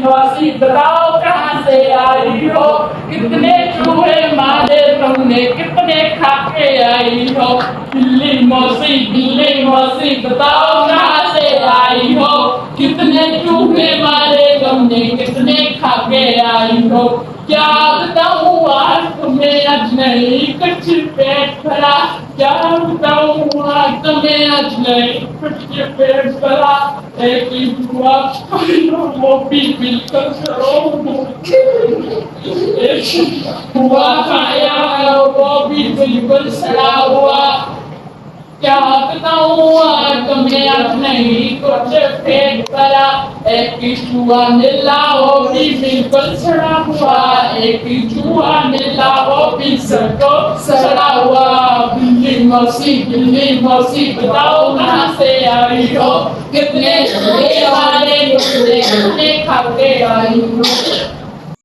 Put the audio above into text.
मौसी बताओ कहाँ से आई हो, कितने चूहे मारे तुमने, कितने खा के आई हो। बिल्ली मौसी बताओ कहाँ से आई हो, कितने चूहे मारे तुमने, कितने खा के आई हो। क्या बताऊँ आज तुम्हें, आज नहीं कुछ पेट भरा, क्या बताऊँ आज तुम्हें, आज नहीं कुछ पेट भरा। एक ही हुआ वो भी बिल्कुल हुआ खाया वो भी बिल्कुल सड़ा हुआ। क्या बताऊँ आज तुम्हें, आज नहीं कुछ पेट भरा। एक ही चूहा मिला वो भी बिल्कुल सड़ा हुआ, एक ही चूहा मिला वो भी सबको सड़ा हुआ। बिल्ली मौसी बताओ कहाँ से आई हो, कितने चूहे मारे तुमने, कितने खा के आई हो।